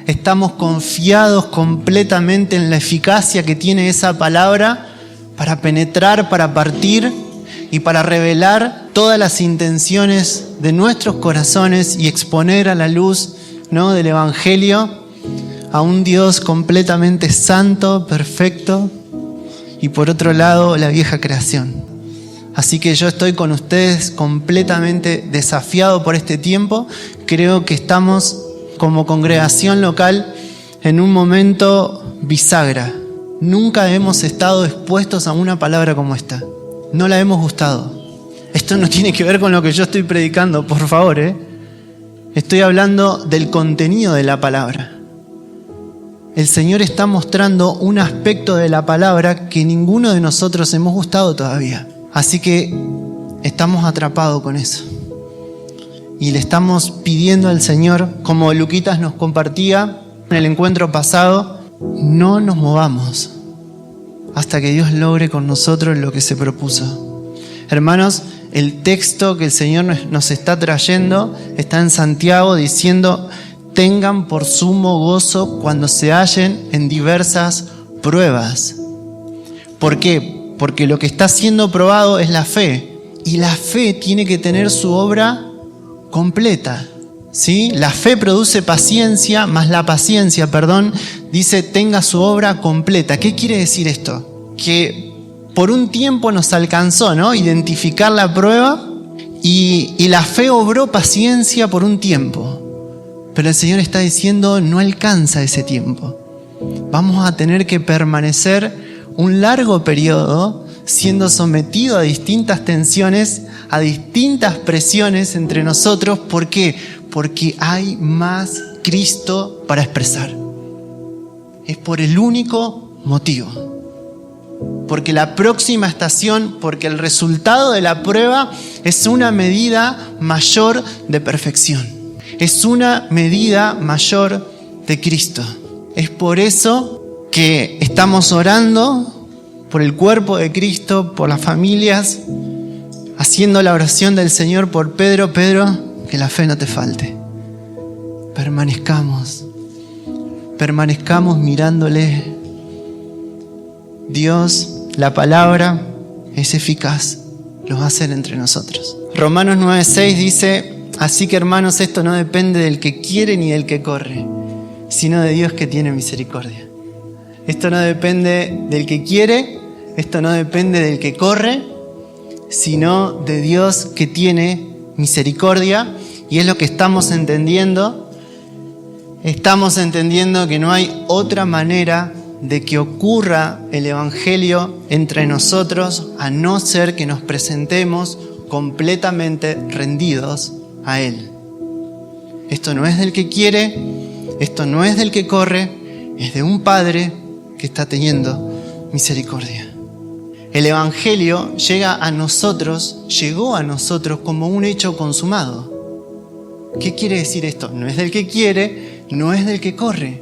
Estamos confiados completamente en la eficacia que tiene esa palabra para penetrar, para partir y para revelar todas las intenciones de nuestros corazones y exponer a la luz, ¿no?, del Evangelio a un Dios completamente santo, perfecto, y por otro lado la vieja creación. Así que yo estoy con ustedes completamente desafiado por este tiempo. Creo que estamos como congregación local en un momento bisagra. Nunca hemos estado expuestos a una palabra como esta. No la hemos gustado. Esto no tiene que ver con lo que yo estoy predicando, por favor, Estoy hablando del contenido de la palabra. El Señor está mostrando un aspecto de la palabra que ninguno de nosotros hemos gustado todavía. Así que estamos atrapados con eso. Y le estamos pidiendo al Señor, como Luquitas nos compartía en el encuentro pasado, no nos movamos hasta que Dios logre con nosotros lo que se propuso. Hermanos, el texto que el Señor nos está trayendo está en Santiago diciendo: tengan por sumo gozo cuando se hallen en diversas pruebas. ¿Por qué? Porque lo que está siendo probado es la fe. Y la fe tiene que tener su obra completa, ¿sí? La fe produce paciencia, más la paciencia, dice tenga su obra completa. ¿Qué quiere decir esto? Que por un tiempo nos alcanzó, ¿no?, identificar la prueba y la fe obró paciencia por un tiempo. Pero el Señor está diciendo, no alcanza ese tiempo. Vamos a tener que permanecer un largo periodo siendo sometido a distintas tensiones, a distintas presiones entre nosotros. ¿Por qué? Porque hay más Cristo para expresar. Es por el único motivo. Porque la próxima estación, porque el resultado de la prueba es una medida mayor de perfección. Es una medida mayor de Cristo. Es por eso que estamos orando por el cuerpo de Cristo, por las familias, haciendo la oración del Señor por Pedro. Pedro, que la fe no te falte. Permanezcamos mirándole. Dios, la palabra es eficaz, lo va a hacer entre nosotros. Romanos 9:6 dice: así que hermanos, esto no depende del que quiere ni del que corre, sino de Dios que tiene misericordia. Esto no depende del que quiere, esto no depende del que corre, sino de Dios que tiene misericordia. Y es lo que estamos entendiendo. Estamos entendiendo que no hay otra manera de que ocurra el Evangelio entre nosotros a no ser que nos presentemos completamente rendidos a Él. Esto no es del que quiere, esto no es del que corre, es de un Padre que está teniendo misericordia. El Evangelio llegó a nosotros como un hecho consumado. ¿Qué quiere decir esto? No es del que quiere, no es del que corre.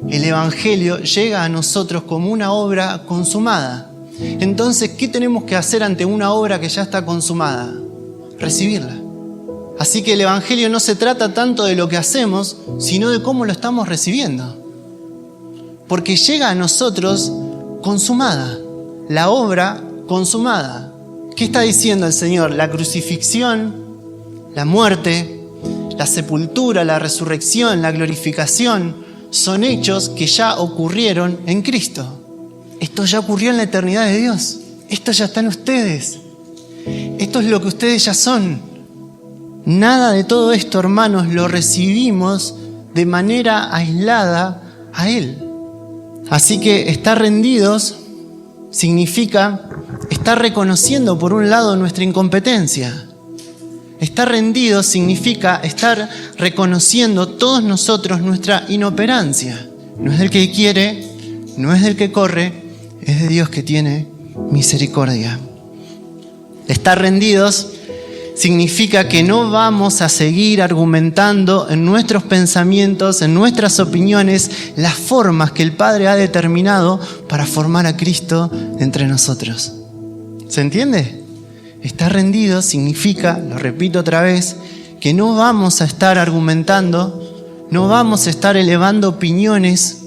El Evangelio llega a nosotros como una obra consumada. Entonces, ¿qué tenemos que hacer ante una obra que ya está consumada? Recibirla. Así que el Evangelio no se trata tanto de lo que hacemos, sino de cómo lo estamos recibiendo. Porque llega a nosotros consumada, la obra consumada. ¿Qué está diciendo el Señor? La crucifixión, la muerte, la sepultura, la resurrección, la glorificación, son hechos que ya ocurrieron en Cristo. Esto ya ocurrió en la eternidad de Dios. Esto ya está en ustedes. Esto es lo que ustedes ya son. Nada de todo esto, hermanos, lo recibimos de manera aislada a Él. Así que estar rendidos significa estar reconociendo por un lado nuestra incompetencia. Estar rendidos significa estar reconociendo todos nosotros nuestra inoperancia. No es del que quiere, no es del que corre, es de Dios que tiene misericordia. Estar rendidos significa que no vamos a seguir argumentando en nuestros pensamientos, en nuestras opiniones, las formas que el Padre ha determinado para formar a Cristo entre nosotros. ¿Se entiende? Estar rendido significa, lo repito otra vez, que no vamos a estar argumentando no vamos a estar elevando opiniones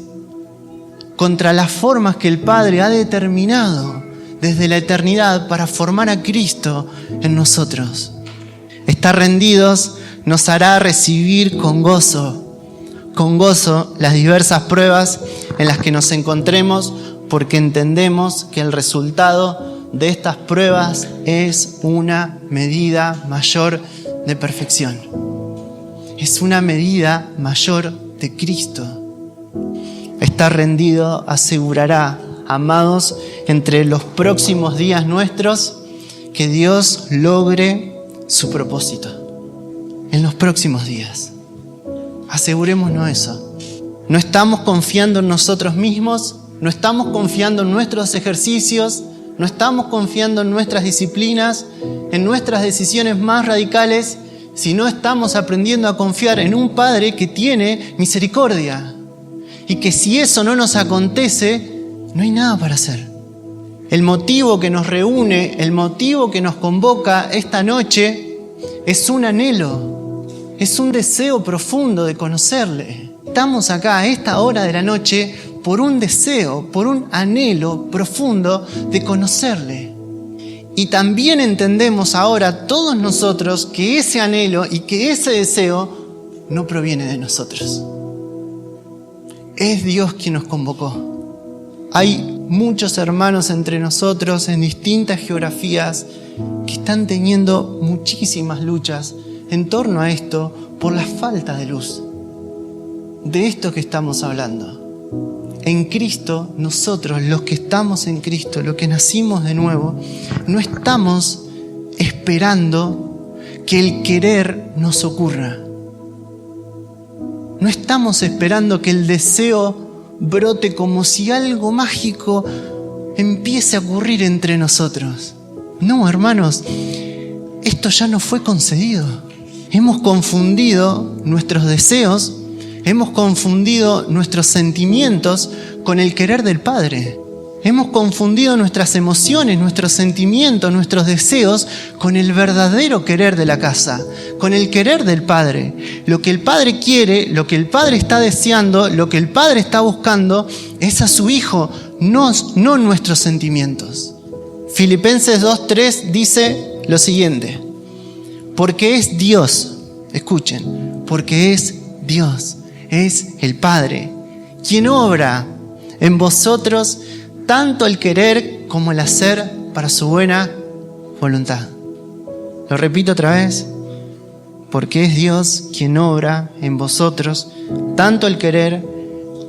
contra las formas que el Padre ha determinado desde la eternidad para formar a Cristo en nosotros. Estar rendidos nos hará recibir con gozo las diversas pruebas en las que nos encontremos, porque entendemos que el resultado de estas pruebas es una medida mayor de perfección. Es una medida mayor de Cristo. Estar rendido asegurará, amados, entre los próximos días nuestros, que Dios logre su propósito. En los próximos días. Asegurémonos eso. No estamos confiando en nosotros mismos, no estamos confiando en nuestros ejercicios, no estamos confiando en nuestras disciplinas, en nuestras decisiones más radicales, sino estamos aprendiendo a confiar en un Padre que tiene misericordia. Y que si eso no nos acontece, no hay nada para hacer. El motivo que nos reúne, el motivo que nos convoca esta noche es un anhelo, es un deseo profundo de conocerle. Estamos acá a esta hora de la noche por un deseo, por un anhelo profundo de conocerle. Y también entendemos ahora todos nosotros que ese anhelo y que ese deseo no proviene de nosotros. Es Dios quien nos convocó. Hay muchos hermanos entre nosotros en distintas geografías que están teniendo muchísimas luchas en torno a esto por la falta de luz. De esto que estamos hablando. En Cristo, nosotros, los que estamos en Cristo, los que nacimos de nuevo, no estamos esperando que el querer nos ocurra. No estamos esperando que el deseo brote como si algo mágico empiece a ocurrir entre nosotros. No, hermanos, esto ya nos fue concedido. Hemos confundido nuestros deseos, hemos confundido nuestros sentimientos con el querer del Padre. Hemos confundido nuestras emociones, nuestros sentimientos, nuestros deseos con el verdadero querer de la casa, con el querer del Padre. Lo que el Padre quiere, lo que el Padre está deseando, lo que el Padre está buscando es a su Hijo, no nuestros sentimientos. Filipenses 2:3 dice lo siguiente: porque es Dios, escuchen, porque es Dios, es el Padre, quien obra en vosotros tanto el querer como el hacer para su buena voluntad. Lo repito otra vez, porque es Dios quien obra en vosotros tanto el querer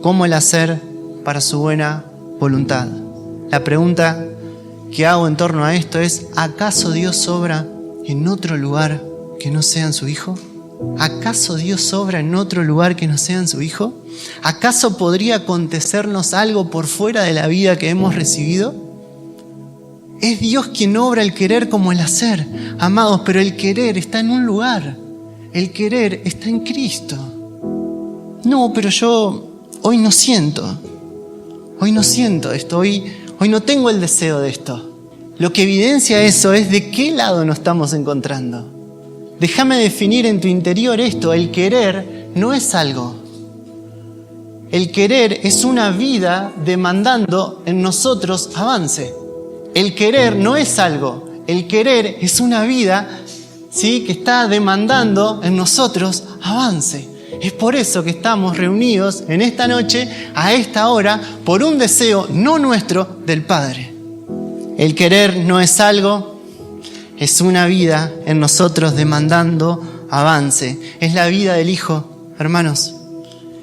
como el hacer para su buena voluntad. La pregunta que hago en torno a esto es: ¿acaso Dios obra en otro lugar que no sea en su Hijo? ¿Acaso Dios obra en otro lugar que no sea en su Hijo? ¿Acaso podría acontecernos algo por fuera de la vida que hemos recibido? Es Dios quien obra el querer como el hacer, amados, pero el querer está en un lugar. El querer está en Cristo. No, pero yo hoy no siento esto, hoy no tengo el deseo de esto. Lo que evidencia eso es de qué lado nos estamos encontrando. Déjame definir en tu interior esto: el querer no es algo. El querer es una vida demandando en nosotros avance. El querer no es algo. El querer es una vida, ¿sí?, que está demandando en nosotros avance. Es por eso que estamos reunidos en esta noche, a esta hora, por un deseo no nuestro, del Padre. El querer no es algo, es una vida en nosotros demandando avance. Es la vida del Hijo, hermanos.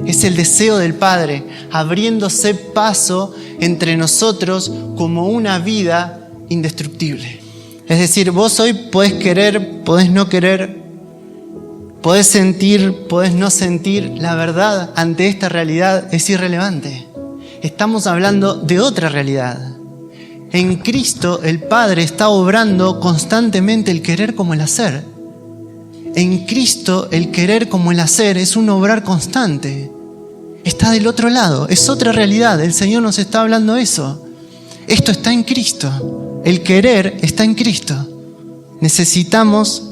Es el deseo del Padre abriéndose paso entre nosotros como una vida indestructible. Es decir, vos hoy podés querer, podés no querer, podés sentir, podés no sentir. La verdad ante esta realidad es irrelevante. Estamos hablando de otra realidad. En Cristo el Padre está obrando constantemente el querer como el hacer. En Cristo el querer como el hacer es un obrar constante. Está del otro lado, es otra realidad. El Señor nos está hablando eso. Esto está en Cristo. El querer está en Cristo. Necesitamos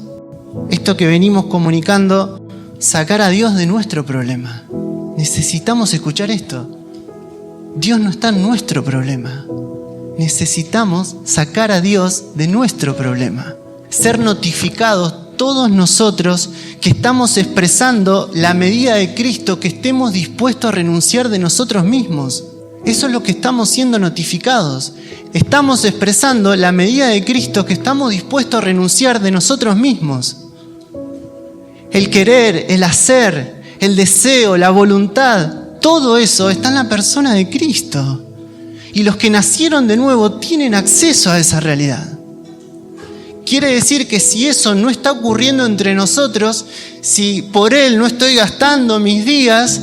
esto que venimos comunicando sacar a Dios de nuestro problema. Necesitamos escuchar esto. Dios no está en nuestro problema. Necesitamos sacar a Dios de nuestro problema. Ser notificados todos nosotros que estamos expresando la medida de Cristo, que estemos dispuestos a renunciar de nosotros mismos. Eso es lo que estamos siendo notificados. Estamos expresando la medida de Cristo, que estamos dispuestos a renunciar de nosotros mismos. El querer, el hacer, el deseo, la voluntad, todo eso está en la persona de Cristo. Y los que nacieron de nuevo tienen acceso a esa realidad. Quiere decir que si eso no está ocurriendo entre nosotros, si por Él no estoy gastando mis días,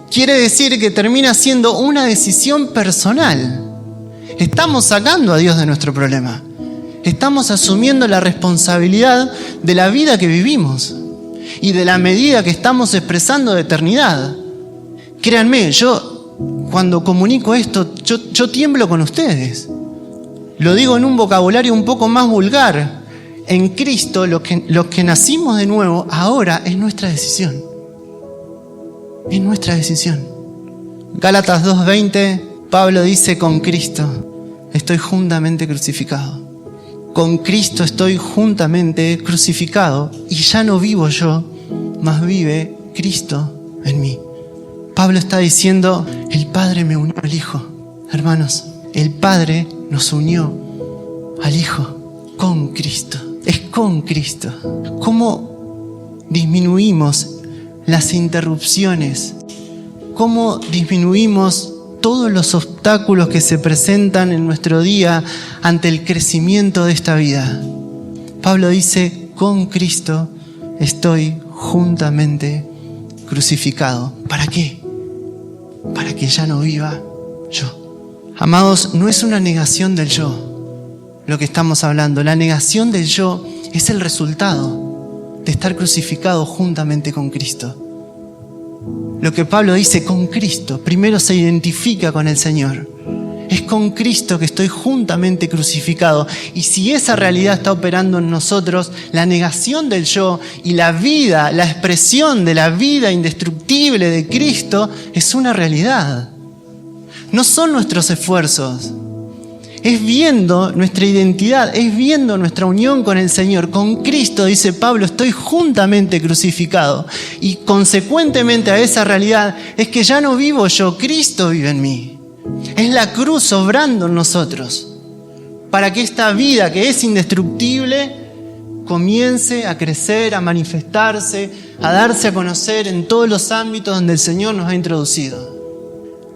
quiere decir que termina siendo una decisión personal. Estamos sacando a Dios de nuestro problema. Estamos asumiendo la responsabilidad de la vida que vivimos y de la medida que estamos expresando de eternidad. Créanme, yo cuando comunico esto, yo tiemblo con ustedes. Lo digo en un vocabulario un poco más vulgar. En Cristo, los que nacimos de nuevo, ahora es nuestra decisión. Es nuestra decisión. Gálatas 2:20, Pablo dice: con Cristo estoy juntamente crucificado. Con Cristo estoy juntamente crucificado y ya no vivo yo, mas vive Cristo en mí. Pablo está diciendo: el Padre me unió al Hijo. Hermanos, el Padre nos unió al Hijo con Cristo. Es con Cristo. ¿Cómo disminuimos las interrupciones? ¿Cómo disminuimos todos los obstáculos que se presentan en nuestro día ante el crecimiento de esta vida? Pablo dice: con Cristo estoy juntamente crucificado. ¿Para qué? Para que ya no viva yo. Amados, no es una negación del yo lo que estamos hablando. La negación del yo es el resultado de estar crucificado juntamente con Cristo. Lo que Pablo dice: con Cristo, primero se identifica con el Señor. Es con Cristo que estoy juntamente crucificado. Y si esa realidad está operando en nosotros, la negación del yo y la vida, la expresión de la vida indestructible de Cristo es una realidad. No son nuestros esfuerzos. Es viendo nuestra identidad, es viendo nuestra unión con el Señor. Con Cristo, dice Pablo, estoy juntamente crucificado. Y consecuentemente a esa realidad es que ya no vivo yo, Cristo vive en mí. Es la cruz obrando en nosotros para que esta vida que es indestructible comience a crecer, a manifestarse, a darse a conocer en todos los ámbitos donde el Señor nos ha introducido.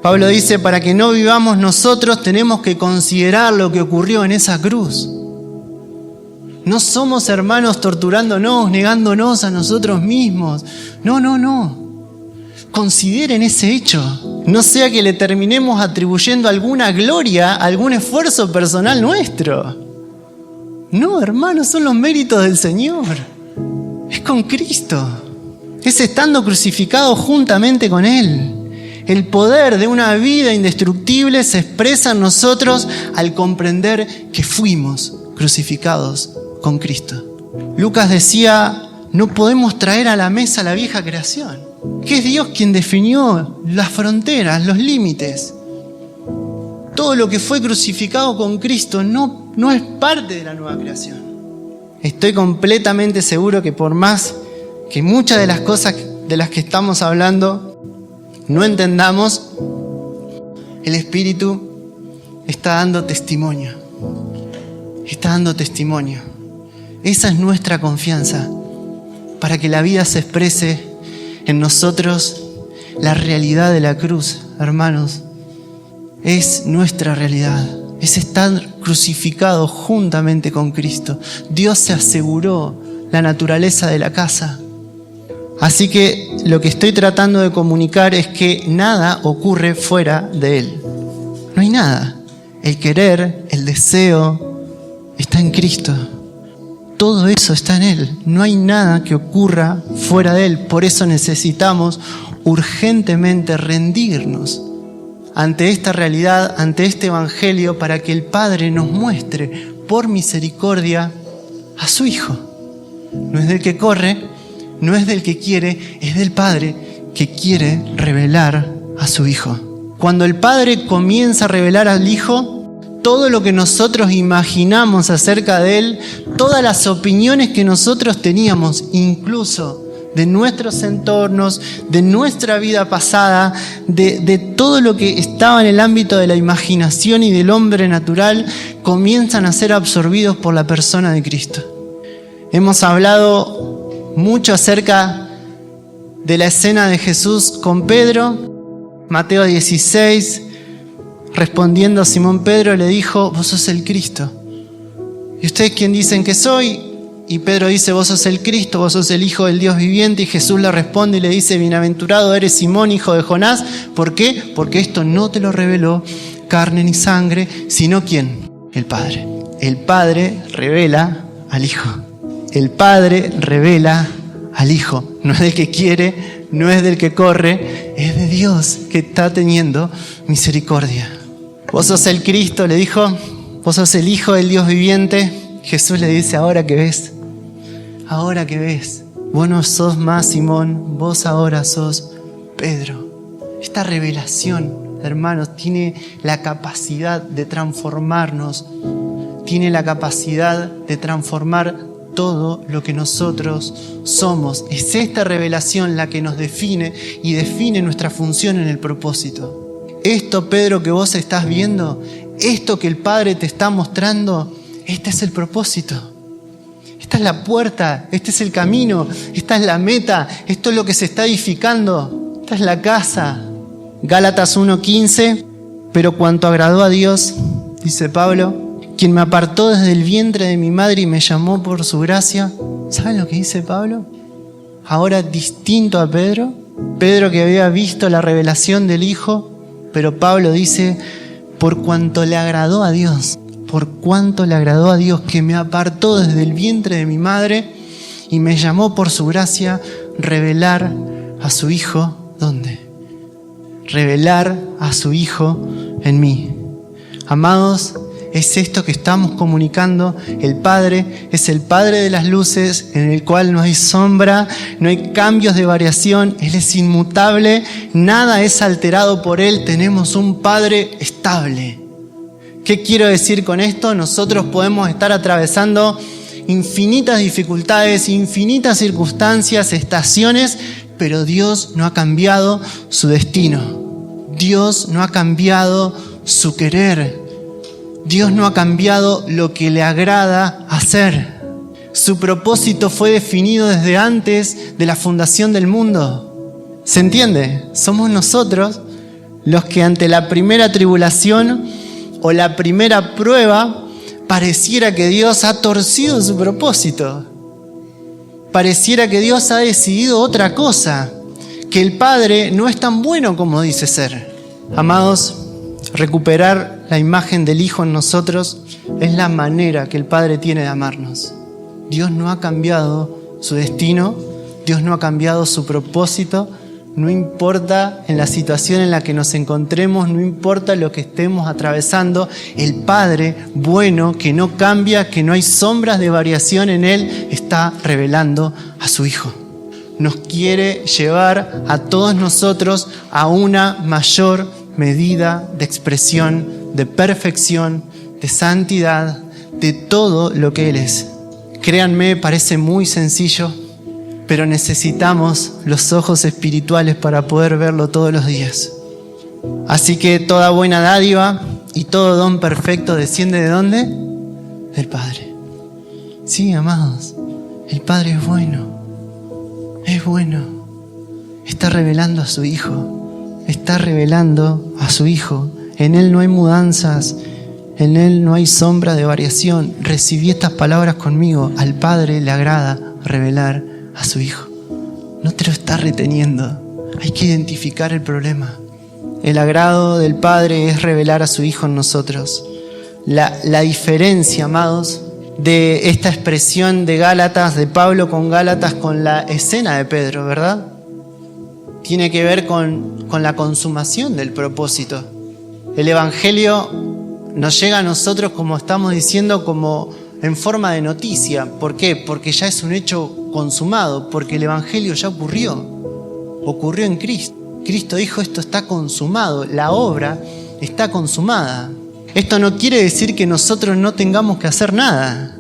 Pablo dice: para que no vivamos nosotros tenemos que considerar lo que ocurrió en esa cruz. No somos hermanos torturándonos, negándonos a nosotros mismos. No. Consideren ese hecho. No sea que le terminemos atribuyendo alguna gloria, algún esfuerzo personal nuestro. No, hermanos, son los méritos del Señor. Es con Cristo. Es estando crucificado juntamente con Él. El poder de una vida indestructible se expresa en nosotros al comprender que fuimos crucificados con Cristo. Lucas decía: no podemos traer a la mesa la vieja creación, que es Dios quien definió las fronteras, los límites. Todo lo que fue crucificado con Cristo no es parte de la nueva creación. Estoy completamente seguro que por más que muchas de las cosas de las que estamos hablando no entendamos, el Espíritu está dando testimonio. Está dando testimonio. Esa es nuestra confianza para que la vida se exprese en nosotros. La realidad de la cruz, hermanos, es nuestra realidad. Es estar crucificado juntamente con Cristo. Dios se aseguró la naturaleza de la casa. Así que lo que estoy tratando de comunicar es que nada ocurre fuera de Él. No hay nada. El querer, el deseo, está en Cristo. Todo eso está en Él. No hay nada que ocurra fuera de Él. Por eso necesitamos urgentemente rendirnos ante esta realidad, ante este evangelio, para que el Padre nos muestre por misericordia a su Hijo. No es del que corre, no es del que quiere, es del Padre que quiere revelar a su Hijo. Cuando el Padre comienza a revelar al Hijo, todo lo que nosotros imaginamos acerca de Él, todas las opiniones que nosotros teníamos, incluso de nuestros entornos, de nuestra vida pasada, de todo lo que estaba en el ámbito de la imaginación y del hombre natural, comienzan a ser absorbidos por la persona de Cristo. Hemos hablado mucho acerca de la escena de Jesús con Pedro. Mateo 16, respondiendo a Simón Pedro, le dijo: vos sos el Cristo. ¿Y ustedes quién dicen que soy? Y Pedro dice: vos sos el Cristo, vos sos el Hijo del Dios viviente. Y Jesús le responde y le dice: bienaventurado eres Simón, hijo de Jonás. ¿Por qué? Porque esto no te lo reveló carne ni sangre, sino ¿quién? El Padre. El Padre revela al Hijo. El Padre revela al Hijo. No es del que quiere, no es del que corre, es de Dios que está teniendo misericordia. Vos sos el Cristo, le dijo, vos sos el Hijo del Dios viviente. Jesús le dice: ahora que ves, vos no sos más Simón, vos ahora sos Pedro. Esta revelación, hermanos, tiene la capacidad de transformarnos, tiene la capacidad de transformar todo lo que nosotros somos. Es esta revelación la que nos define y define nuestra función en el propósito. Esto, Pedro, que vos estás viendo, esto que el Padre te está mostrando, este es el propósito. Esta es la puerta, este es el camino, esta es la meta, esto es lo que se está edificando, esta es la casa. Gálatas 1:15, pero cuanto agradó a Dios, dice Pablo, quien me apartó desde el vientre de mi madre y me llamó por su gracia. ¿Saben lo que dice Pablo? Ahora distinto a Pedro, Pedro que había visto la revelación del Hijo, pero Pablo dice: por cuanto le agradó a Dios, por cuanto le agradó a Dios que me apartó desde el vientre de mi madre y me llamó por su gracia, revelar a su Hijo, ¿dónde? Revelar a su Hijo en mí. Amados, es esto que estamos comunicando. El Padre es el Padre de las luces, en el cual no hay sombra, no hay cambios de variación. Él es inmutable, nada es alterado por Él. Tenemos un Padre estable. ¿Qué quiero decir con esto? Nosotros podemos estar atravesando infinitas dificultades, infinitas circunstancias, estaciones, pero Dios no ha cambiado su destino. Dios no ha cambiado su querer. Dios no ha cambiado lo que le agrada hacer. Su propósito fue definido desde antes de la fundación del mundo. ¿Se entiende? Somos nosotros los que ante la primera tribulación o la primera prueba pareciera que Dios ha torcido su propósito. Pareciera que Dios ha decidido otra cosa, que el Padre no es tan bueno como dice ser. Amados, recuperar la imagen del Hijo en nosotros es la manera que el Padre tiene de amarnos. Dios no ha cambiado su destino, Dios no ha cambiado su propósito, no importa en la situación en la que nos encontremos, no importa lo que estemos atravesando, el Padre bueno, que no cambia, que no hay sombras de variación en Él, está revelando a su Hijo. Nos quiere llevar a todos nosotros a una mayor medida de expresión, de perfección, de santidad, de todo lo que Él es. Créanme, parece muy sencillo, pero necesitamos los ojos espirituales para poder verlo todos los días. Así que toda buena dádiva y todo don perfecto desciende ¿de dónde? Del Padre. Sí, amados, el Padre es bueno, está revelando a su Hijo, está revelando a su Hijo. En Él no hay mudanzas, en Él no hay sombra de variación. Recibí estas palabras conmigo. Al Padre le agrada revelar a su Hijo. No te lo está reteniendo. Hay que identificar el problema. El agrado del Padre es revelar a su Hijo en nosotros. La diferencia, amados, de esta expresión de Gálatas, de Pablo con Gálatas, con la escena de Pedro, ¿verdad? Tiene que ver con la consumación del propósito. El Evangelio nos llega a nosotros, como estamos diciendo, como en forma de noticia. ¿Por qué? Porque ya es un hecho consumado, porque el Evangelio ya ocurrió en Cristo. Cristo dijo: esto está consumado, la obra está consumada. Esto no quiere decir que nosotros no tengamos que hacer nada.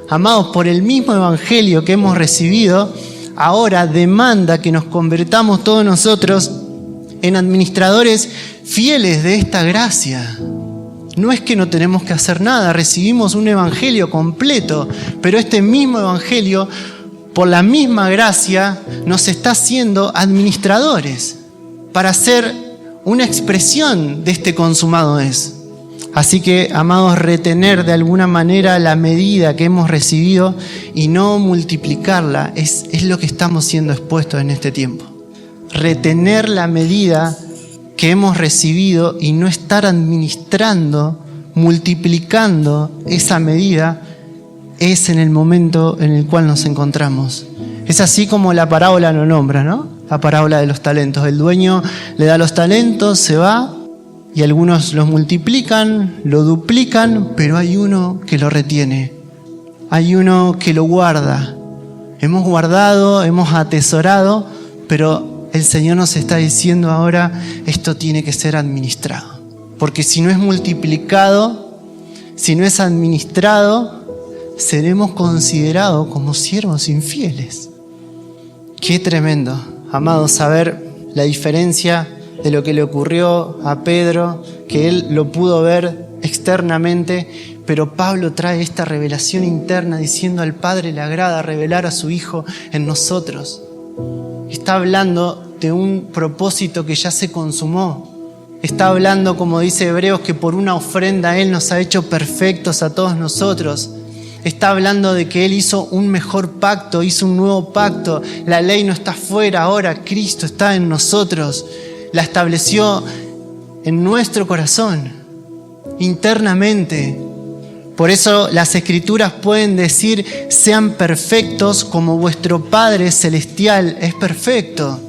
Amados, por el mismo Evangelio que hemos recibido, ahora demanda que nos convertamos todos nosotros en administradores fieles de esta gracia. No es que no tenemos que hacer nada, recibimos un evangelio completo, pero este mismo evangelio, por la misma gracia, nos está haciendo administradores para ser una expresión de este consumado es. Así que, amados, retener de alguna manera la medida que hemos recibido y no multiplicarla es lo que estamos siendo expuestos en este tiempo. Retener la medida que hemos recibido y no estar administrando, multiplicando esa medida, es en el momento en el cual nos encontramos. Es así como la parábola lo nombra, ¿no? La parábola de los talentos. El dueño le da los talentos, se va, y algunos los multiplican, lo duplican, pero hay uno que lo retiene. Hay uno que lo guarda. Hemos guardado, hemos atesorado, pero el Señor nos está diciendo ahora: esto tiene que ser administrado. Porque si no es multiplicado, si no es administrado, seremos considerados como siervos infieles. Qué tremendo, amados, saber la diferencia de lo que le ocurrió a Pedro, que él lo pudo ver externamente, pero Pablo trae esta revelación interna diciendo: al Padre le agrada revelar a su Hijo en nosotros. Está hablando de un propósito que ya se consumó. Está hablando, como dice Hebreos, que por una ofrenda Él nos ha hecho perfectos a todos nosotros. Está hablando de que Él hizo un mejor pacto, hizo un nuevo pacto. La ley no está fuera ahora, Cristo está en nosotros. La estableció en nuestro corazón, internamente. Por eso las Escrituras pueden decir: sean perfectos como vuestro Padre Celestial es perfecto.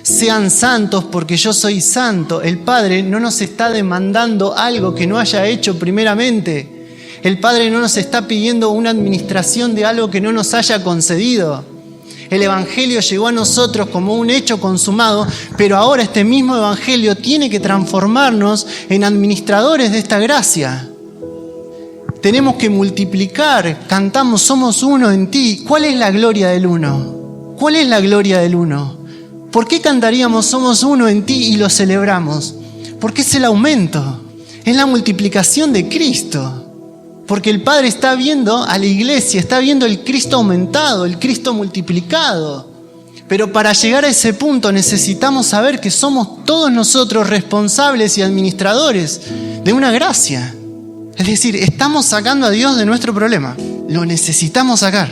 Sean santos porque yo soy santo. El Padre no nos está demandando algo que no haya hecho primeramente. El Padre no nos está pidiendo una administración de algo que no nos haya concedido. El Evangelio llegó a nosotros como un hecho consumado, pero ahora este mismo Evangelio tiene que transformarnos en administradores de esta gracia. Tenemos que multiplicar. Cantamos: somos uno en ti. ¿Cuál es la gloria del uno? ¿Cuál es la gloria del uno? ¿Por qué cantaríamos somos uno en ti y lo celebramos? Porque es el aumento, es la multiplicación de Cristo. Porque el Padre está viendo a la iglesia, está viendo el Cristo aumentado, el Cristo multiplicado. Pero para llegar a ese punto necesitamos saber que somos todos nosotros responsables y administradores de una gracia. Es decir, estamos sacando a Dios de nuestro problema. Lo necesitamos sacar.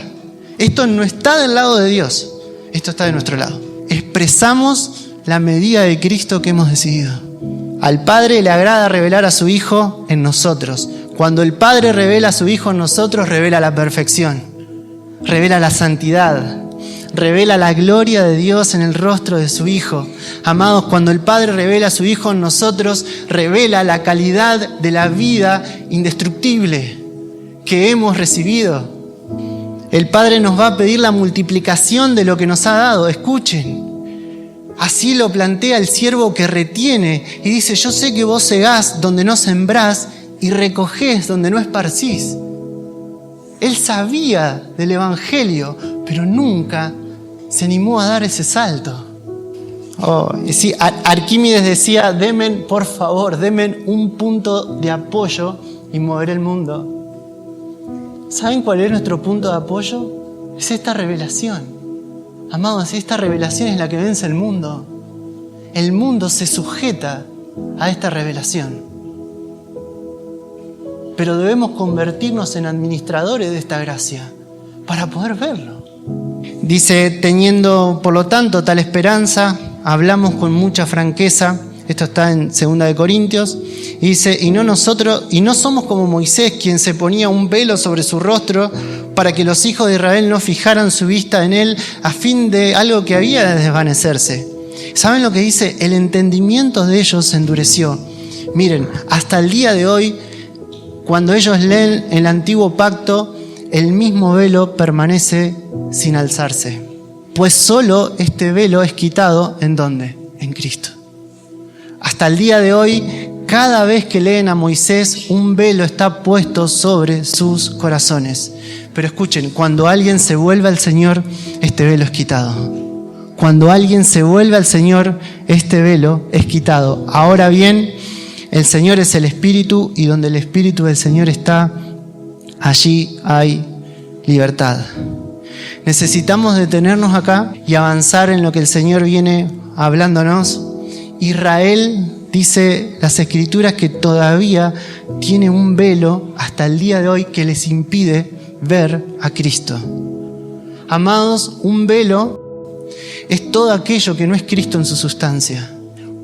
Esto no está del lado de Dios, esto está de nuestro lado. Expresamos la medida de Cristo que hemos decidido. Al Padre le agrada revelar a su Hijo en nosotros. Cuando el Padre revela a su Hijo en nosotros, revela la perfección, revela la santidad, revela la gloria de Dios en el rostro de su Hijo. Amados, cuando el Padre revela a su Hijo en nosotros, revela la calidad de la vida indestructible que hemos recibido. El Padre nos va a pedir la multiplicación de lo que nos ha dado. Escuchen, así lo plantea el siervo que retiene y dice: yo sé que vos segás donde no sembrás y recogés donde no esparcís. Él sabía del Evangelio, pero nunca se animó a dar ese salto. Sí, Arquímedes decía: denme, por favor, denme un punto de apoyo y moveré el mundo. ¿Saben cuál es nuestro punto de apoyo? Es esta revelación. Amados, esta revelación es la que vence el mundo. El mundo se sujeta a esta revelación. Pero debemos convertirnos en administradores de esta gracia para poder verlo. Dice: teniendo por lo tanto tal esperanza, hablamos con mucha franqueza. Esto está en 2 de Corintios. Y dice: y no somos como Moisés, quien se ponía un velo sobre su rostro para que los hijos de Israel no fijaran su vista en él a fin de algo que había de desvanecerse. ¿Saben lo que dice? El entendimiento de ellos se endureció. Miren, hasta el día de hoy, Cuando ellos leen el antiguo pacto, el mismo velo permanece sin alzarse. Pues solo este velo es quitado, ¿en dónde? En Cristo. Hasta el día de hoy, cada vez que leen a Moisés, un velo está puesto sobre sus corazones. Pero escuchen, cuando alguien se vuelve al Señor, este velo es quitado. Cuando alguien se vuelve al Señor, este velo es quitado. Ahora bien, el Señor es el Espíritu, y donde el Espíritu del Señor está, allí hay libertad. Necesitamos detenernos acá y avanzar en lo que el Señor viene hablándonos. Israel, dice las Escrituras, que todavía tiene un velo hasta el día de hoy que les impide ver a Cristo. Amados, un velo es todo aquello que no es Cristo en su sustancia.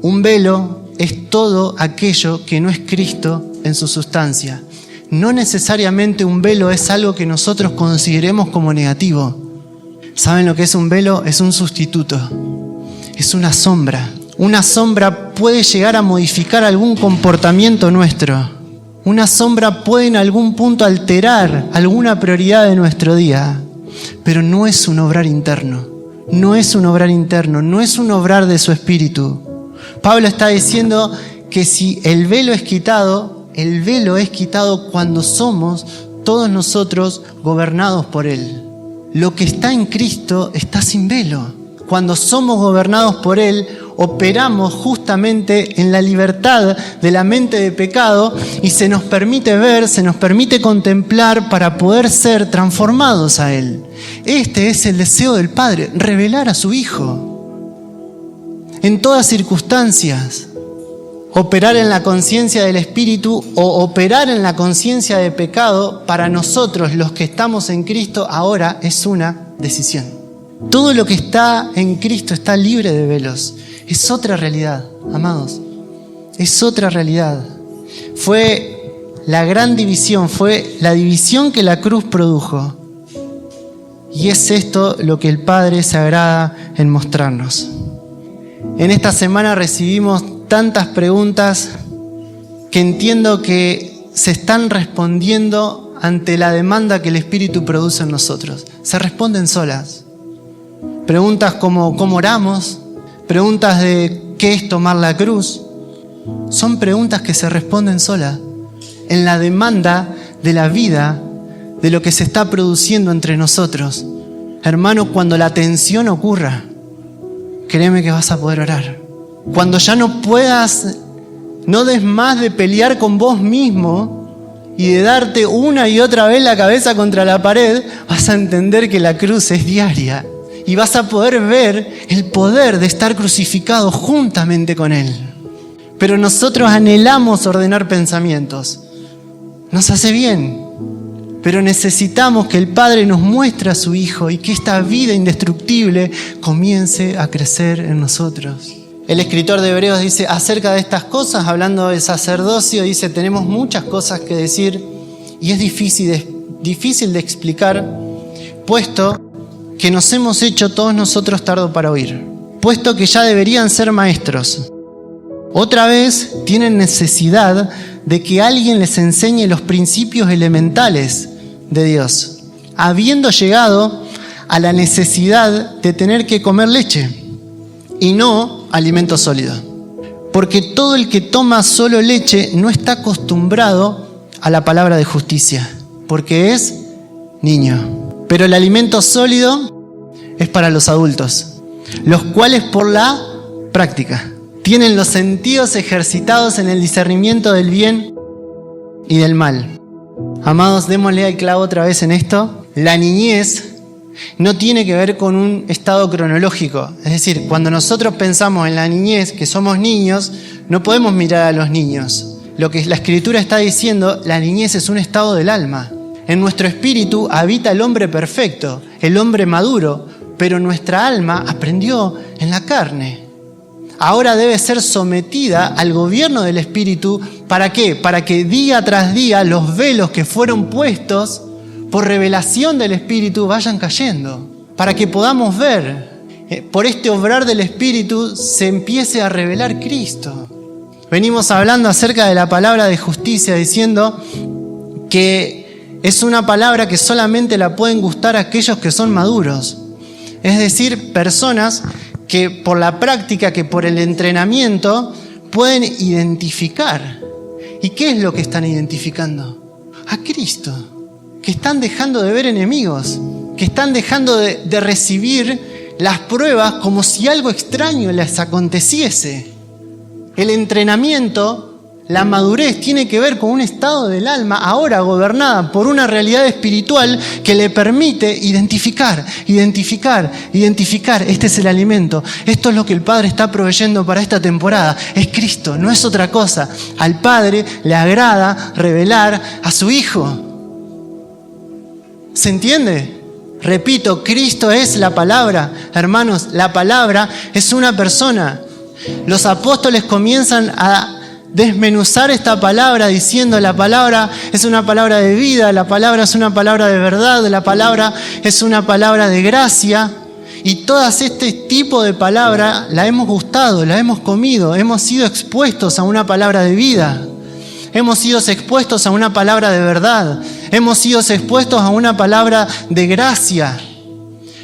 Un velo es todo aquello que no es Cristo en su sustancia. No necesariamente un velo es algo que nosotros consideremos como negativo. ¿Saben lo que es un velo? Es un sustituto. Es una sombra. Una sombra puede llegar a modificar algún comportamiento nuestro. Una sombra puede en algún punto alterar alguna prioridad de nuestro día. Pero no es un obrar interno. No es un obrar interno. No es un obrar de su espíritu. Pablo está diciendo que si el velo es quitado cuando somos todos nosotros gobernados por Él. Lo que está en Cristo está sin velo. Cuando somos gobernados por Él, operamos justamente en la libertad de la mente de pecado y se nos permite ver, se nos permite contemplar para poder ser transformados a Él. Este es el deseo del Padre, revelar a su Hijo. En todas circunstancias, operar en la conciencia del Espíritu o operar en la conciencia de pecado, para nosotros los que estamos en Cristo ahora es una decisión. Todo lo que está en Cristo está libre de velos. Es otra realidad, amados. Es otra realidad. Fue la gran división, fue la división que la cruz produjo. Y es esto lo que el Padre se agrada en mostrarnos. En esta semana recibimos tantas preguntas que entiendo que se están respondiendo ante la demanda que el Espíritu produce en nosotros. Se responden solas. Preguntas como ¿cómo oramos? Preguntas de ¿qué es tomar la cruz? Son preguntas que se responden solas en la demanda de la vida, de lo que se está produciendo entre nosotros. Hermano, cuando la tensión ocurra, créeme que vas a poder orar. Cuando ya no puedas, no des más de pelear con vos mismo y de darte una y otra vez la cabeza contra la pared, vas a entender que la cruz es diaria y vas a poder ver el poder de estar crucificado juntamente con Él. Pero nosotros anhelamos ordenar pensamientos. Nos hace bien, pero necesitamos que el Padre nos muestre a su Hijo y que esta vida indestructible comience a crecer en nosotros. El escritor de Hebreos dice acerca de estas cosas, hablando del sacerdocio, dice: tenemos muchas cosas que decir y es difícil de explicar, puesto que nos hemos hecho todos nosotros tardo para oír, puesto que ya deberían ser maestros. Otra vez tienen necesidad de que alguien les enseñe los principios elementales de Dios, habiendo llegado a la necesidad de tener que comer leche y no alimento sólido. Porque todo el que toma solo leche no está acostumbrado a la palabra de justicia, porque es niño. Pero el alimento sólido es para los adultos, los cuales por la práctica tienen los sentidos ejercitados en el discernimiento del bien y del mal. Amados, démosle al clavo otra vez en esto. La niñez no tiene que ver con un estado cronológico. Es decir, cuando nosotros pensamos en la niñez, que somos niños, no podemos mirar a los niños. Lo que la Escritura está diciendo, la niñez es un estado del alma. En nuestro espíritu habita el hombre perfecto, el hombre maduro, pero nuestra alma aprendió en la carne. Ahora debe ser sometida al gobierno del Espíritu. ¿Para qué? Para que día tras día los velos que fueron puestos por revelación del Espíritu vayan cayendo. Para que podamos ver, por este obrar del Espíritu se empiece a revelar Cristo. Venimos hablando acerca de la palabra de justicia, diciendo que es una palabra que solamente la pueden gustar aquellos que son maduros. Es decir, personas que por la práctica, que por el entrenamiento, pueden identificar. ¿Y qué es lo que están identificando? A Cristo. Que están dejando de ver enemigos, que están dejando de recibir las pruebas como si algo extraño les aconteciese. El entrenamiento, la madurez, tiene que ver con un estado del alma ahora gobernada por una realidad espiritual que le permite identificar. Este es el alimento. Esto es lo que el Padre está proveyendo para esta temporada. Es Cristo, no es otra cosa. Al Padre le agrada revelar a su Hijo. ¿Se entiende? Repito, Cristo es la palabra. Hermanos, la palabra es una persona. Los apóstoles comienzan a desmenuzar esta palabra diciendo: la palabra es una palabra de vida, la palabra es una palabra de verdad, la palabra es una palabra de gracia. Y todas este tipo de palabra la hemos gustado, la hemos comido, hemos sido expuestos a una palabra de vida. Hemos sido expuestos a una palabra de verdad. Hemos sido expuestos a una palabra de gracia.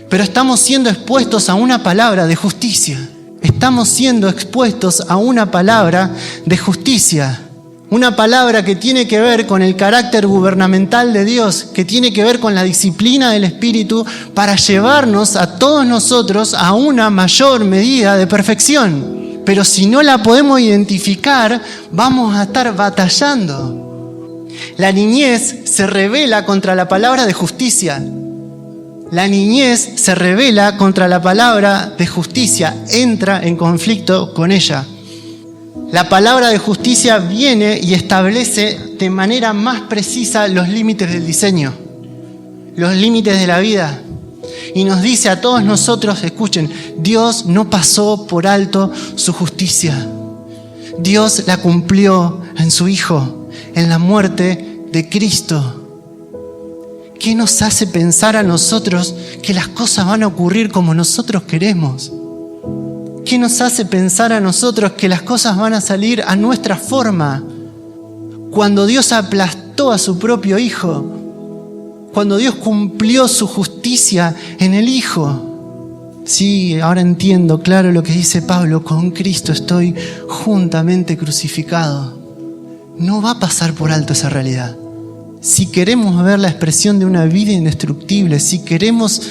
Pero estamos siendo expuestos a una palabra de justicia. Estamos siendo expuestos a una palabra de justicia. Una palabra que tiene que ver con el carácter gubernamental de Dios, que tiene que ver con la disciplina del Espíritu para llevarnos a todos nosotros a una mayor medida de perfección. Pero si no la podemos identificar, vamos a estar batallando. La niñez se rebela contra la palabra de justicia. La niñez se rebela contra la palabra de justicia, entra en conflicto con ella. La palabra de justicia viene y establece de manera más precisa los límites del diseño, los límites de la vida. Y nos dice a todos nosotros: escuchen, Dios no pasó por alto su justicia. Dios la cumplió en su Hijo, en la muerte de Cristo. ¿Qué nos hace pensar a nosotros que las cosas van a ocurrir como nosotros queremos? ¿Qué nos hace pensar a nosotros que las cosas van a salir a nuestra forma? Cuando Dios aplastó a su propio Hijo, cuando Dios cumplió su justicia en el Hijo. Sí, ahora entiendo claro lo que dice Pablo: con Cristo estoy juntamente crucificado. No va a pasar por alto esa realidad. Si queremos ver la expresión de una vida indestructible, si queremos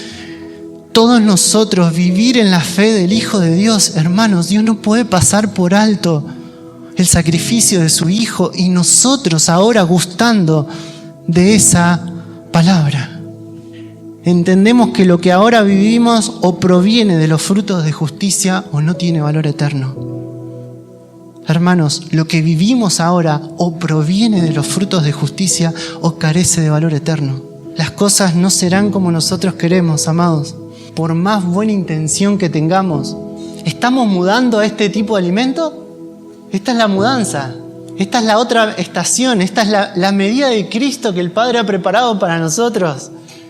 todos nosotros vivir en la fe del Hijo de Dios, hermanos, Dios no puede pasar por alto el sacrificio de su Hijo y nosotros ahora gustando de esa palabra. Entendemos que lo que ahora vivimos o proviene de los frutos de justicia o no tiene valor eterno. Hermanos, lo que vivimos ahora o proviene de los frutos de justicia o carece de valor eterno. Las cosas no serán como nosotros queremos, amados. Por más buena intención que tengamos, ¿estamos mudando a este tipo de alimento? Esta es la mudanza. Esta es la otra estación. Esta es la medida de Cristo que el Padre ha preparado para nosotros.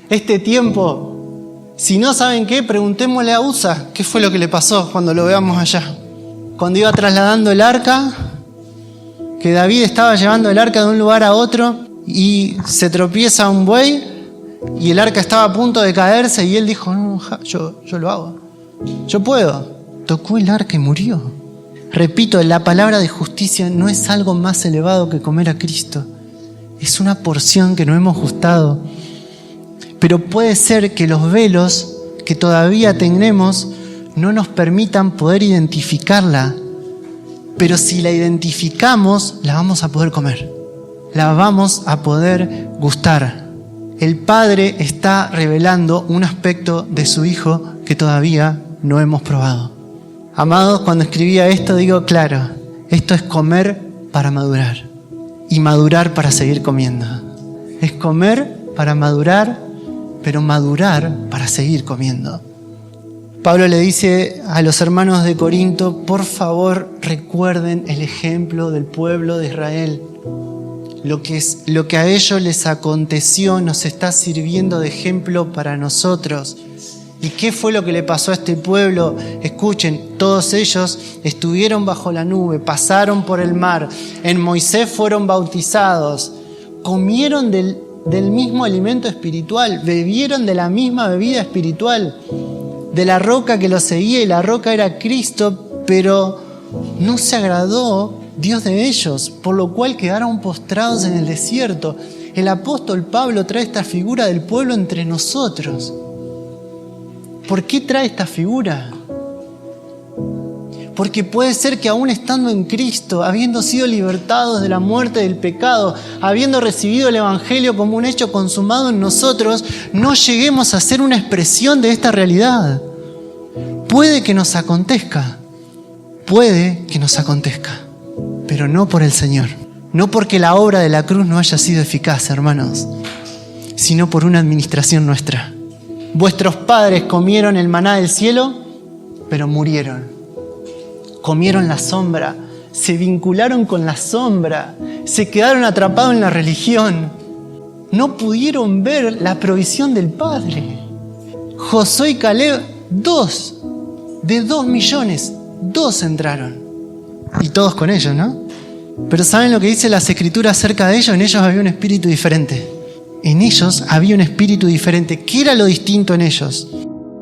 Este tiempo. Si no saben qué, preguntémosle a Usa qué fue lo que le pasó cuando lo veamos allá. Cuando iba trasladando el arca, que David estaba llevando el arca de un lugar a otro y se tropieza un buey y el arca estaba a punto de caerse y él dijo: no, yo lo hago, yo puedo. Tocó el arca y murió. Repito, la palabra de justicia no es algo más elevado que comer a Cristo. Es una porción que no hemos gustado. Pero puede ser que los velos que todavía tenemos no nos permitan poder identificarla, pero si la identificamos, la vamos a poder comer, la vamos a poder gustar. El Padre está revelando un aspecto de su Hijo que todavía no hemos probado. Amados, cuando escribía esto, digo, claro, esto es comer para madurar y madurar para seguir comiendo. Es comer para madurar, pero madurar para seguir comiendo. Pablo le dice a los hermanos de Corinto: por favor, recuerden el ejemplo del pueblo de Israel. Lo que a ellos les aconteció nos está sirviendo de ejemplo para nosotros. ¿Y qué fue lo que le pasó a este pueblo? Escuchen, todos ellos estuvieron bajo la nube, pasaron por el mar, en Moisés fueron bautizados, comieron del mismo alimento espiritual, bebieron de la misma bebida espiritual, de la roca que los seguía, y la roca era Cristo, pero no se agradó Dios de ellos, por lo cual quedaron postrados en el desierto. El apóstol Pablo trae esta figura del pueblo entre nosotros. ¿Por qué trae esta figura? Porque puede ser que aún estando en Cristo, habiendo sido libertados de la muerte del pecado, habiendo recibido el Evangelio como un hecho consumado en nosotros, no lleguemos a ser una expresión de esta realidad. Puede que nos acontezca, pero no por el Señor. No porque la obra de la cruz no haya sido eficaz, hermanos, sino por una administración nuestra. Vuestros padres comieron el maná del cielo, pero murieron. Comieron la sombra, se vincularon con la sombra, se quedaron atrapados en la religión. No pudieron ver la provisión del Padre. Josué y Caleb, 2 de 2 millones, 2 entraron. Y todos con ellos, ¿no? Pero ¿saben lo que dice las Escrituras acerca de ellos? En ellos había un espíritu diferente. En ellos había un espíritu diferente. ¿Qué era lo distinto en ellos?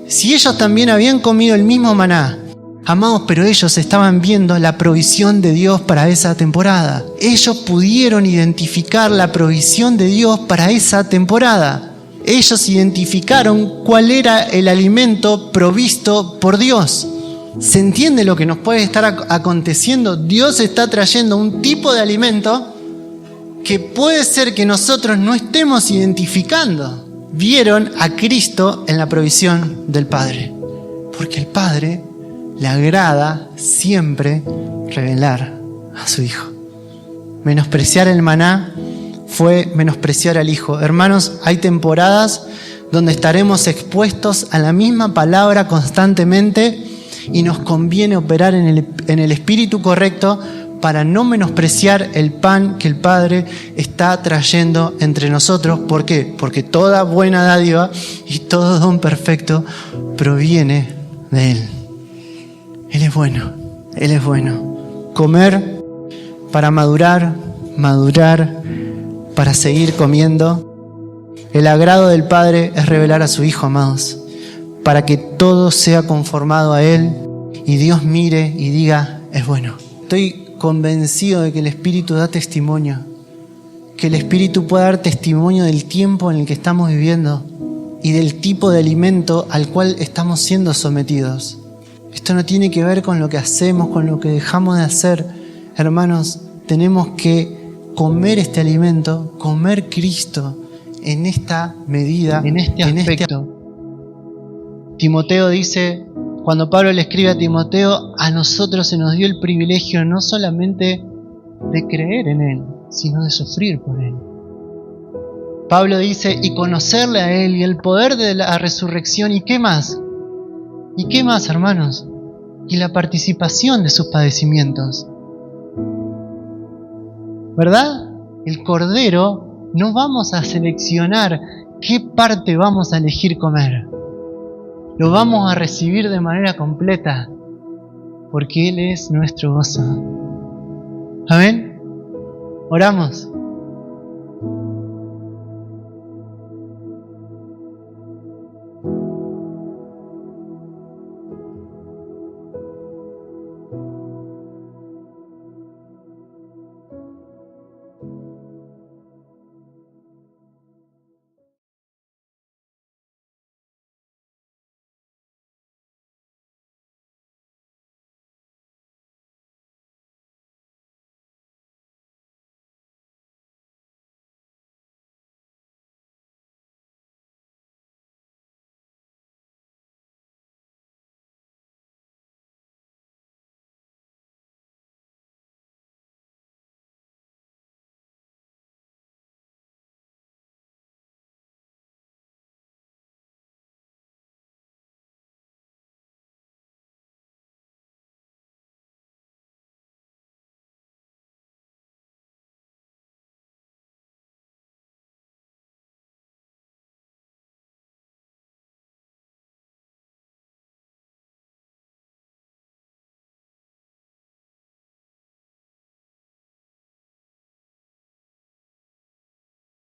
Si ellos también habían comido el mismo maná, amados, pero ellos estaban viendo la provisión de Dios para esa temporada. Ellos pudieron identificar la provisión de Dios para esa temporada. Ellos identificaron cuál era el alimento provisto por Dios. ¿Se entiende lo que nos puede estar aconteciendo? Dios está trayendo un tipo de alimento que puede ser que nosotros no estemos identificando. Vieron a Cristo en la provisión del Padre. Porque el Padre le agrada siempre revelar a su Hijo. Menospreciar el maná fue menospreciar al Hijo. Hermanos, hay temporadas donde estaremos expuestos a la misma palabra constantemente y nos conviene operar en el espíritu correcto para no menospreciar el pan que el Padre está trayendo entre nosotros. ¿Por qué? Porque toda buena dádiva y todo don perfecto proviene de Él. Él es bueno, Él es bueno. Comer para madurar, madurar para seguir comiendo. El agrado del Padre es revelar a su Hijo, amados, para que todo sea conformado a Él y Dios mire y diga, es bueno. Estoy convencido de que el Espíritu da testimonio, que el Espíritu puede dar testimonio del tiempo en el que estamos viviendo y del tipo de alimento al cual estamos siendo sometidos. Esto no tiene que ver con lo que hacemos, con lo que dejamos de hacer. Hermanos, tenemos que comer este alimento, comer Cristo en esta medida, en este aspecto. Timoteo dice, cuando Pablo le escribe a Timoteo, a nosotros se nos dio el privilegio no solamente de creer en Él, sino de sufrir por Él. Pablo dice, y conocerle a Él y el poder de la resurrección, ¿y qué más? ¿Y qué más, hermanos? Y la participación de sus padecimientos. ¿Verdad? El Cordero, no vamos a seleccionar qué parte vamos a elegir comer. Lo vamos a recibir de manera completa, porque Él es nuestro gozo. Amén. Oramos.